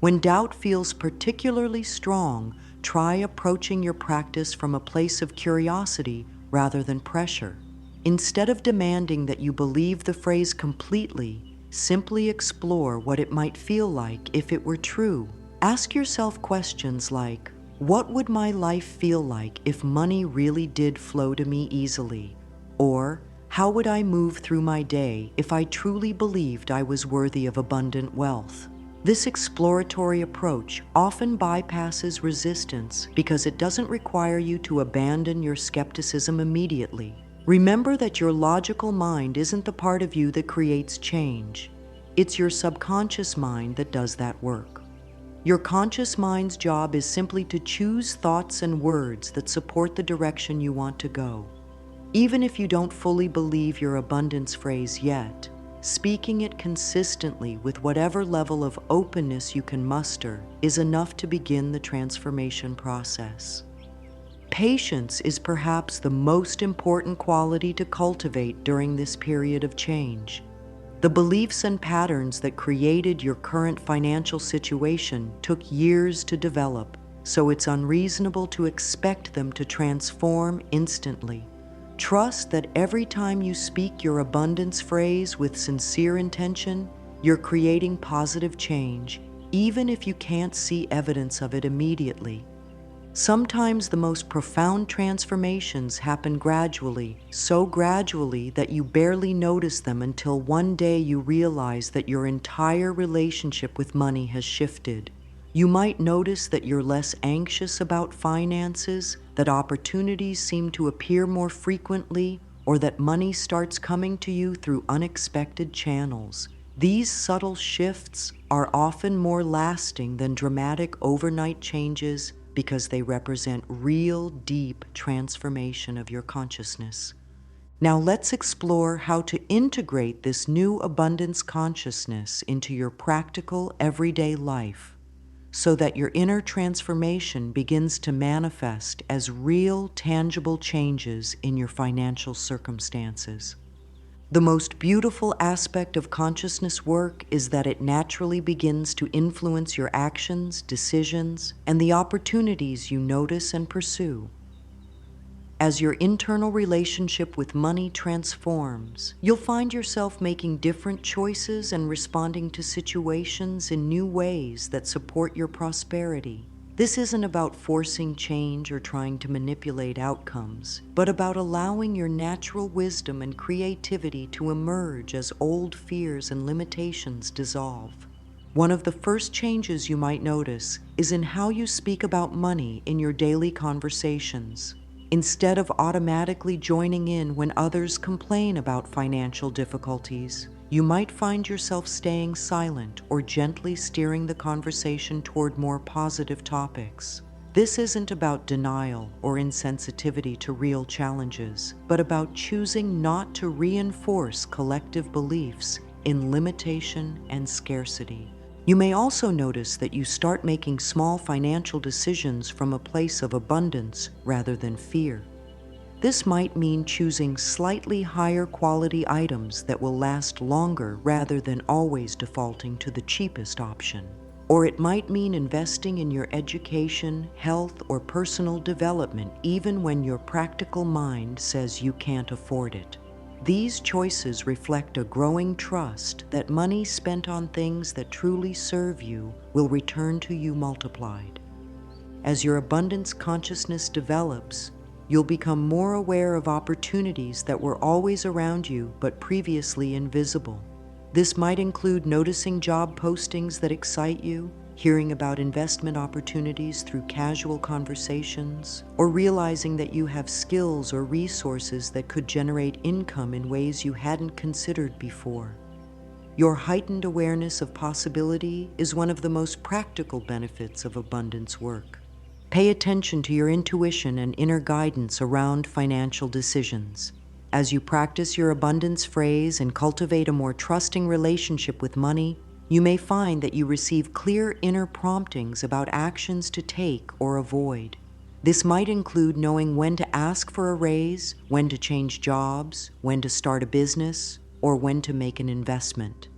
When doubt feels particularly strong, try approaching your practice from a place of curiosity rather than pressure. Instead of demanding that you believe the phrase completely, simply explore what it might feel like if it were true. Ask yourself questions like, what would my life feel like if money really did flow to me easily? Or, how would I move through my day if I truly believed I was worthy of abundant wealth? This exploratory approach often bypasses resistance because it doesn't require you to abandon your skepticism immediately. Remember that your logical mind isn't the part of you that creates change. It's your subconscious mind that does that work. Your conscious mind's job is simply to choose thoughts and words that support the direction you want to go. Even if you don't fully believe your abundance phrase yet, speaking it consistently with whatever level of openness you can muster is enough to begin the transformation process. Patience is perhaps the most important quality to cultivate during this period of change. The beliefs and patterns that created your current financial situation took years to develop, so it's unreasonable to expect them to transform instantly. Trust that every time you speak your abundance phrase with sincere intention, you're creating positive change, even if you can't see evidence of it immediately. Sometimes the most profound transformations happen gradually, so gradually that you barely notice them until one day you realize that your entire relationship with money has shifted. You might notice that you're less anxious about finances, that opportunities seem to appear more frequently, or that money starts coming to you through unexpected channels. These subtle shifts are often more lasting than dramatic overnight changes because they represent real, deep transformation of your consciousness. Now let's explore how to integrate this new abundance consciousness into your practical, everyday life, so that your inner transformation begins to manifest as real, tangible changes in your financial circumstances. The most beautiful aspect of consciousness work is that it naturally begins to influence your actions, decisions, and the opportunities you notice and pursue. As your internal relationship with money transforms, you'll find yourself making different choices and responding to situations in new ways that support your prosperity. This isn't about forcing change or trying to manipulate outcomes, but about allowing your natural wisdom and creativity to emerge as old fears and limitations dissolve. One of the first changes you might notice is in how you speak about money in your daily conversations. Instead of automatically joining in when others complain about financial difficulties, you might find yourself staying silent or gently steering the conversation toward more positive topics. This isn't about denial or insensitivity to real challenges, but about choosing not to reinforce collective beliefs in limitation and scarcity. You may also notice that you start making small financial decisions from a place of abundance rather than fear. This might mean choosing slightly higher quality items that will last longer rather than always defaulting to the cheapest option. Or it might mean investing in your education, health, or personal development even when your practical mind says you can't afford it. These choices reflect a growing trust that money spent on things that truly serve you will return to you multiplied. As your abundance consciousness develops, you'll become more aware of opportunities that were always around you but previously invisible. This might include noticing job postings that excite you, hearing about investment opportunities through casual conversations, or realizing that you have skills or resources that could generate income in ways you hadn't considered before. Your heightened awareness of possibility is one of the most practical benefits of abundance work. Pay attention to your intuition and inner guidance around financial decisions. As you practice your abundance phrase and cultivate a more trusting relationship with money, you may find that you receive clear inner promptings about actions to take or avoid. This might include knowing when to ask for a raise, when to change jobs, when to start a business, or when to make an investment.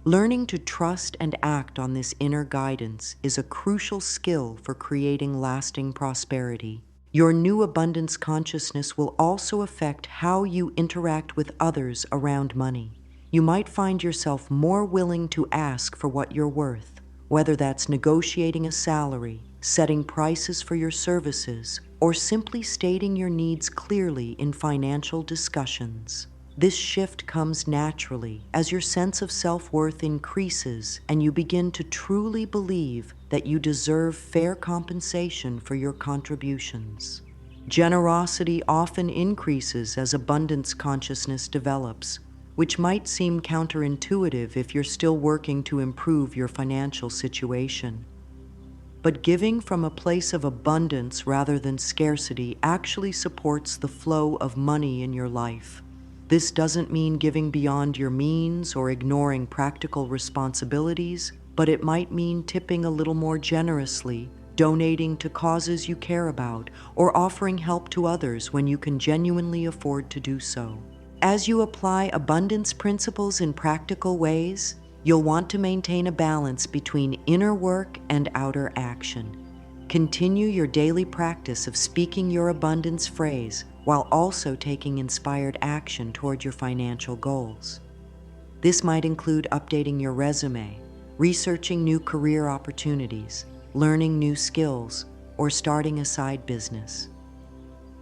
Learning to trust and act on this inner guidance is a crucial skill for creating lasting prosperity. Your new abundance consciousness will also affect how you interact with others around money. You might find yourself more willing to ask for what you're worth, whether that's negotiating a salary, setting prices for your services, or simply stating your needs clearly in financial discussions. This shift comes naturally as your sense of self-worth increases and you begin to truly believe that you deserve fair compensation for your contributions. Generosity often increases as abundance consciousness develops, which might seem counterintuitive if you're still working to improve your financial situation. But giving from a place of abundance rather than scarcity actually supports the flow of money in your life. This doesn't mean giving beyond your means or ignoring practical responsibilities, but it might mean tipping a little more generously, donating to causes you care about, or offering help to others when you can genuinely afford to do so. As you apply abundance principles in practical ways, you'll want to maintain a balance between inner work and outer action. Continue your daily practice of speaking your abundance phrase while also taking inspired action toward your financial goals. This might include updating your resume, researching new career opportunities, learning new skills, or starting a side business.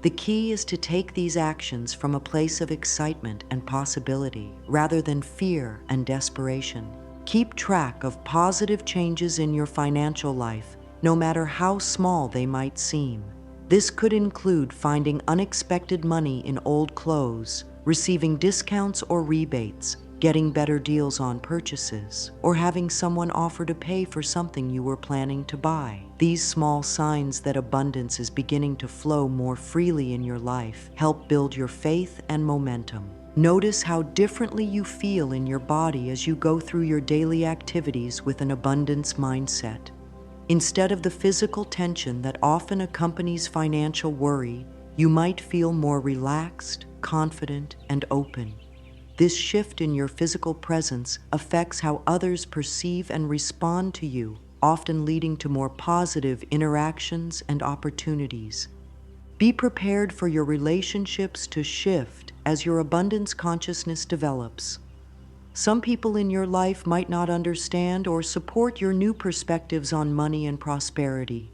The key is to take these actions from a place of excitement and possibility rather than fear and desperation. Keep track of positive changes in your financial life, no matter how small they might seem. This could include finding unexpected money in old clothes, receiving discounts or rebates, getting better deals on purchases, or having someone offer to pay for something you were planning to buy. These small signs that abundance is beginning to flow more freely in your life help build your faith and momentum. Notice how differently you feel in your body as you go through your daily activities with an abundance mindset. Instead of the physical tension that often accompanies financial worry, you might feel more relaxed, confident, and open. This shift in your physical presence affects how others perceive and respond to you, often leading to more positive interactions and opportunities. Be prepared for your relationships to shift as your abundance consciousness develops. Some people in your life might not understand or support your new perspectives on money and prosperity.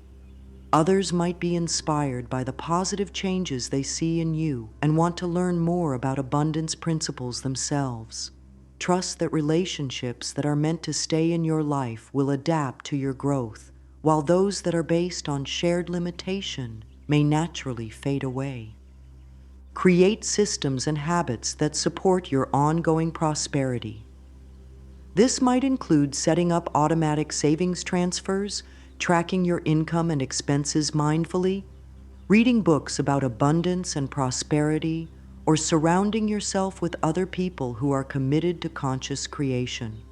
Others might be inspired by the positive changes they see in you and want to learn more about abundance principles themselves. Trust that relationships that are meant to stay in your life will adapt to your growth, while those that are based on shared limitation may naturally fade away. Create systems and habits that support your ongoing prosperity. This might include setting up automatic savings transfers, tracking your income and expenses mindfully, reading books about abundance and prosperity, or surrounding yourself with other people who are committed to conscious creation.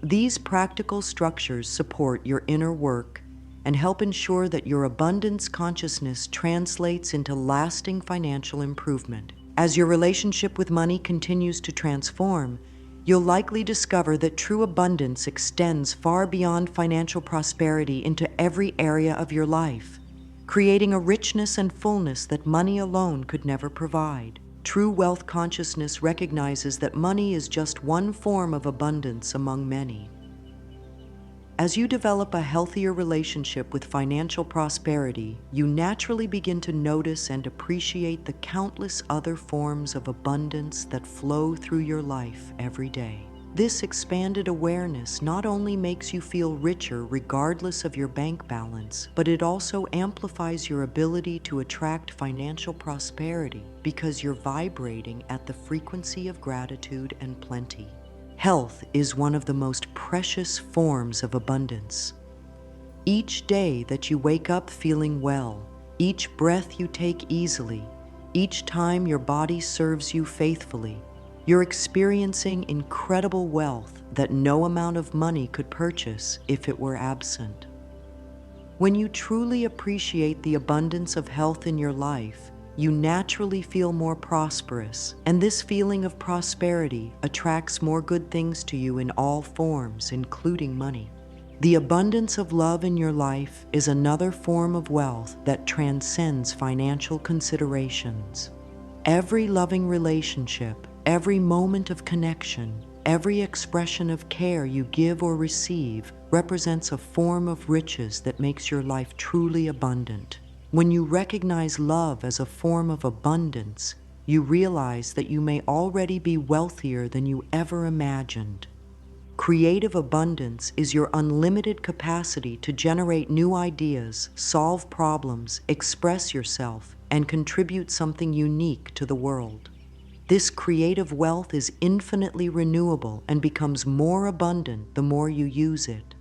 These practical structures support your inner work and help ensure that your abundance consciousness translates into lasting financial improvement. As your relationship with money continues to transform, you'll likely discover that true abundance extends far beyond financial prosperity into every area of your life, creating a richness and fullness that money alone could never provide. True wealth consciousness recognizes that money is just one form of abundance among many. As you develop a healthier relationship with financial prosperity, you naturally begin to notice and appreciate the countless other forms of abundance that flow through your life every day. This expanded awareness not only makes you feel richer regardless of your bank balance, but it also amplifies your ability to attract financial prosperity because you're vibrating at the frequency of gratitude and plenty. Health is one of the most precious forms of abundance. Each day that you wake up feeling well, each breath you take easily, each time your body serves you faithfully, you're experiencing incredible wealth that no amount of money could purchase if it were absent. When you truly appreciate the abundance of health in your life, you naturally feel more prosperous, and this feeling of prosperity attracts more good things to you in all forms, including money. The abundance of love in your life is another form of wealth that transcends financial considerations. Every loving relationship, every moment of connection, every expression of care you give or receive represents a form of riches that makes your life truly abundant. When you recognize love as a form of abundance, you realize that you may already be wealthier than you ever imagined. Creative abundance is your unlimited capacity to generate new ideas, solve problems, express yourself, and contribute something unique to the world. This creative wealth is infinitely renewable and becomes more abundant the more you use it.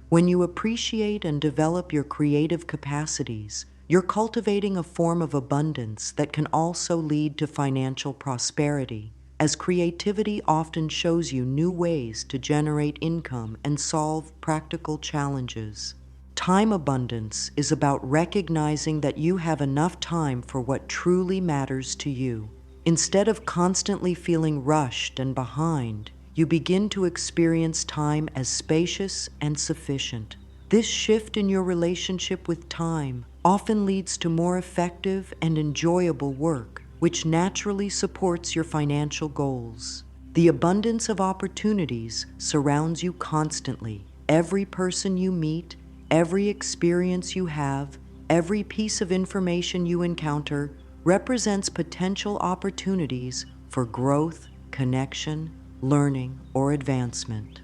When you appreciate and develop your creative capacities, you're cultivating a form of abundance that can also lead to financial prosperity, as creativity often shows you new ways to generate income and solve practical challenges. Time abundance is about recognizing that you have enough time for what truly matters to you. Instead of constantly feeling rushed and behind, you begin to experience time as spacious and sufficient. This shift in your relationship with time often leads to more effective and enjoyable work, which naturally supports your financial goals. The abundance of opportunities surrounds you constantly. Every person you meet, every experience you have, every piece of information you encounter represents potential opportunities for growth, connection, learning, or advancement.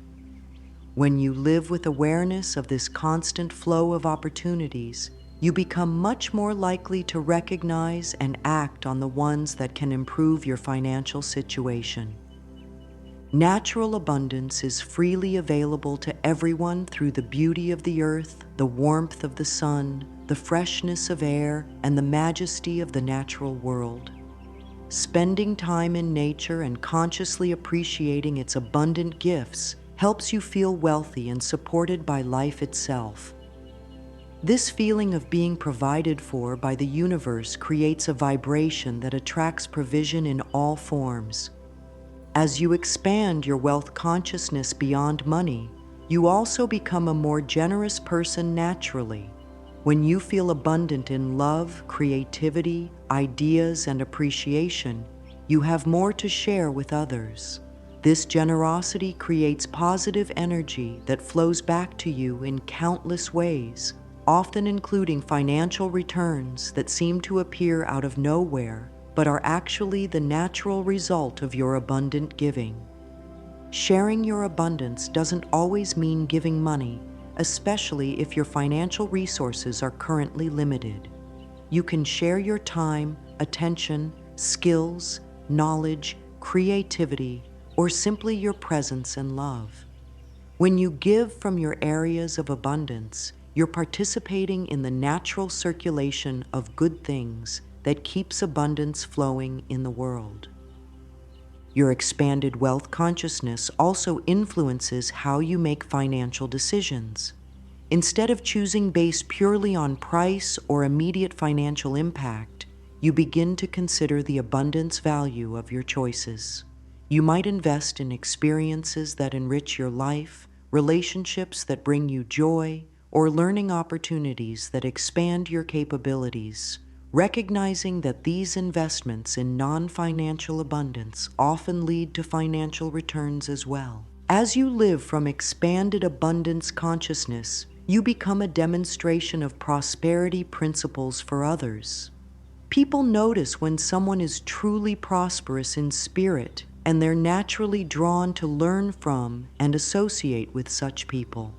When you live with awareness of this constant flow of opportunities, you become much more likely to recognize and act on the ones that can improve your financial situation. Natural abundance is freely available to everyone through the beauty of the earth, the warmth of the sun, the freshness of air, and the majesty of the natural world. Spending time in nature and consciously appreciating its abundant gifts helps you feel wealthy and supported by life itself. This feeling of being provided for by the universe creates a vibration that attracts provision in all forms. As you expand your wealth consciousness beyond money, you also become a more generous person naturally. When you feel abundant in love, creativity, ideas, and appreciation, you have more to share with others. This generosity creates positive energy that flows back to you in countless ways, often including financial returns that seem to appear out of nowhere, but are actually the natural result of your abundant giving. Sharing your abundance doesn't always mean giving money, especially if your financial resources are currently limited. You can share your time, attention, skills, knowledge, creativity, or simply your presence and love. When you give from your areas of abundance, you're participating in the natural circulation of good things that keeps abundance flowing in the world. Your expanded wealth consciousness also influences how you make financial decisions. Instead of choosing based purely on price or immediate financial impact, you begin to consider the abundance value of your choices. You might invest in experiences that enrich your life, relationships that bring you joy, or learning opportunities that expand your capabilities, recognizing that these investments in non-financial abundance often lead to financial returns as well. As you live from expanded abundance consciousness, you become a demonstration of prosperity principles for others. People notice when someone is truly prosperous in spirit, and they're naturally drawn to learn from and associate with such people.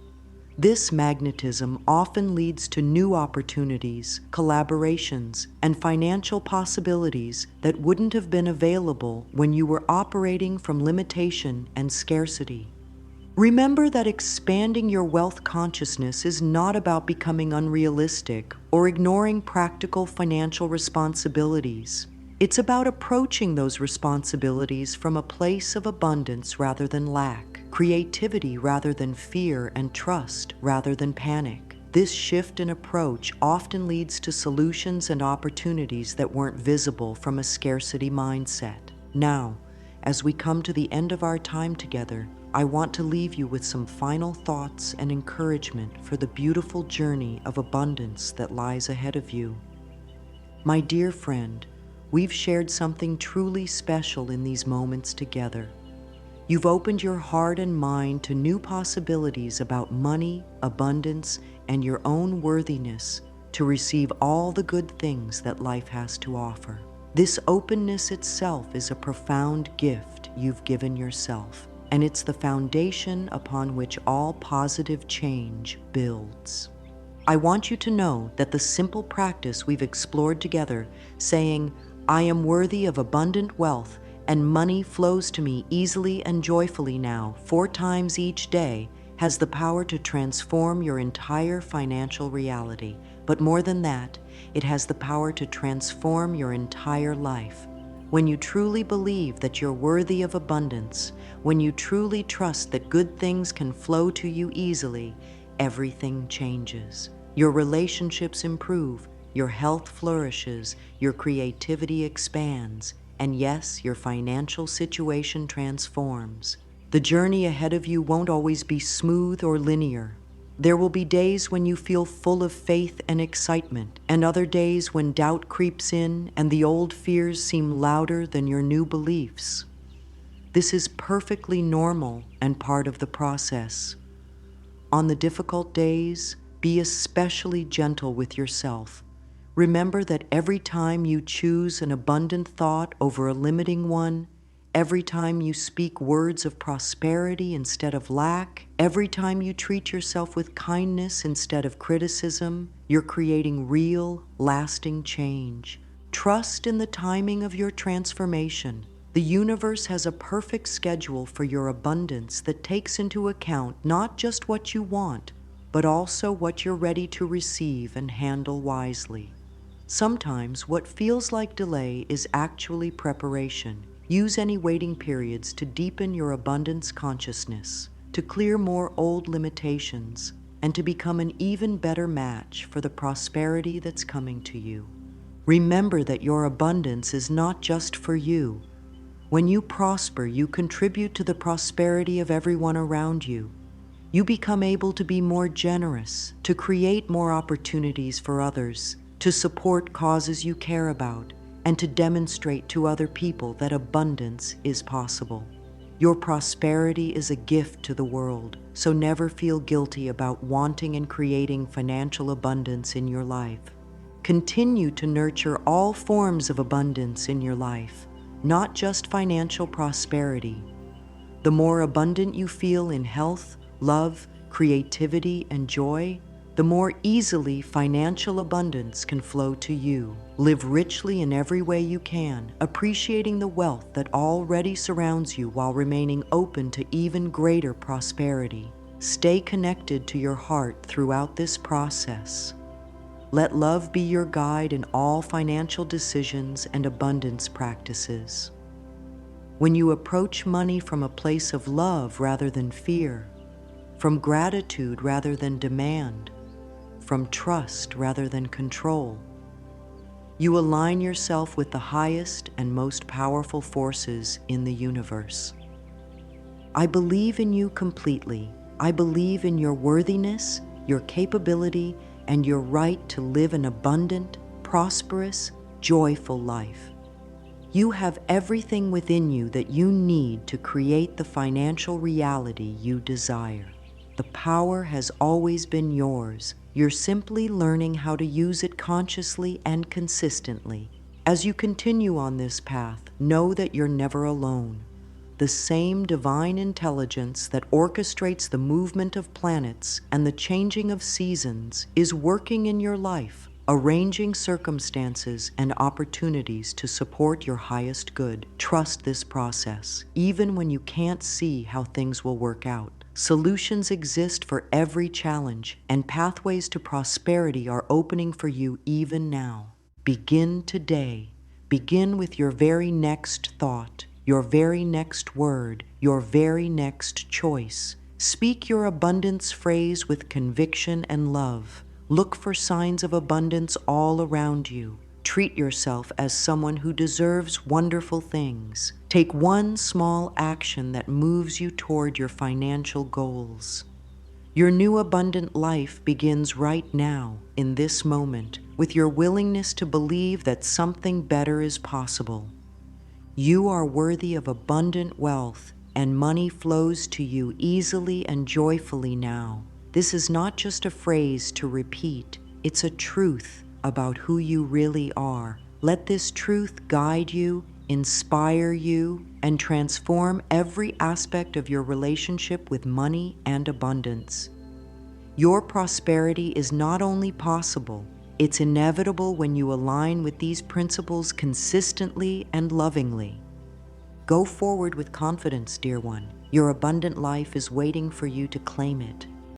This magnetism often leads to new opportunities, collaborations, and financial possibilities that wouldn't have been available when you were operating from limitation and scarcity. Remember that expanding your wealth consciousness is not about becoming unrealistic or ignoring practical financial responsibilities. It's about approaching those responsibilities from a place of abundance rather than lack, creativity rather than fear, and trust rather than panic. This shift in approach often leads to solutions and opportunities that weren't visible from a scarcity mindset. Now, as we come to the end of our time together, I want to leave you with some final thoughts and encouragement for the beautiful journey of abundance that lies ahead of you. My dear friend, we've shared something truly special in these moments together. You've opened your heart and mind to new possibilities about money, abundance, and your own worthiness to receive all the good things that life has to offer. This openness itself is a profound gift you've given yourself, and it's the foundation upon which all positive change builds. I want you to know that the simple practice we've explored together, saying, "I am worthy of abundant wealth, and money flows to me easily and joyfully now, 4 times each day," has the power to transform your entire financial reality. But more than that, it has the power to transform your entire life. When you truly believe that you're worthy of abundance, when you truly trust that good things can flow to you easily, everything changes. Your relationships improve, your health flourishes, your creativity expands, and yes, your financial situation transforms. The journey ahead of you won't always be smooth or linear. There will be days when you feel full of faith and excitement, and other days when doubt creeps in and the old fears seem louder than your new beliefs. This is perfectly normal and part of the process. On the difficult days, be especially gentle with yourself. Remember that every time you choose an abundant thought over a limiting one, every time you speak words of prosperity instead of lack, every time you treat yourself with kindness instead of criticism, you're creating real, lasting change. Trust in the timing of your transformation. The universe has a perfect schedule for your abundance that takes into account not just what you want, but also what you're ready to receive and handle wisely. Sometimes what feels like delay is actually preparation. Use any waiting periods to deepen your abundance consciousness, to clear more old limitations, and to become an even better match for the prosperity that's coming to you. Remember that your abundance is not just for you. When you prosper, you contribute to the prosperity of everyone around you. You become able to be more generous, to create more opportunities for others, to support causes you care about, and to demonstrate to other people that abundance is possible. Your prosperity is a gift to the world, so never feel guilty about wanting and creating financial abundance in your life. Continue to nurture all forms of abundance in your life, not just financial prosperity. The more abundant you feel in health, love, creativity, and joy, the more easily financial abundance can flow to you. Live richly in every way you can, appreciating the wealth that already surrounds you while remaining open to even greater prosperity. Stay connected to your heart throughout this process. Let love be your guide in all financial decisions and abundance practices. When you approach money from a place of love rather than fear, from gratitude rather than demand, from trust rather than control, you align yourself with the highest and most powerful forces in the universe. I believe in you completely. I believe in your worthiness, your capability, and your right to live an abundant, prosperous, joyful life. You have everything within you that you need to create the financial reality you desire. The power has always been yours. You're simply learning how to use it consciously and consistently. As you continue on this path, know that you're never alone. The same divine intelligence that orchestrates the movement of planets and the changing of seasons is working in your life, arranging circumstances and opportunities to support your highest good. Trust this process, even when you can't see how things will work out. Solutions exist for every challenge, and pathways to prosperity are opening for you even now. Begin today. Begin with your very next thought, your very next word, your very next choice. Speak your abundance phrase with conviction and love. Look for signs of abundance all around you. Treat yourself as someone who deserves wonderful things. Take one small action that moves you toward your financial goals. Your new abundant life begins right now, in this moment, with your willingness to believe that something better is possible. You are worthy of abundant wealth, and money flows to you easily and joyfully now. This is not just a phrase to repeat, it's a truth about who you really are. Let this truth guide you, inspire you, and transform every aspect of your relationship with money and abundance. Your prosperity is not only possible, it's inevitable when you align with these principles consistently and lovingly. Go forward with confidence, dear one. Your abundant life is waiting for you to claim it.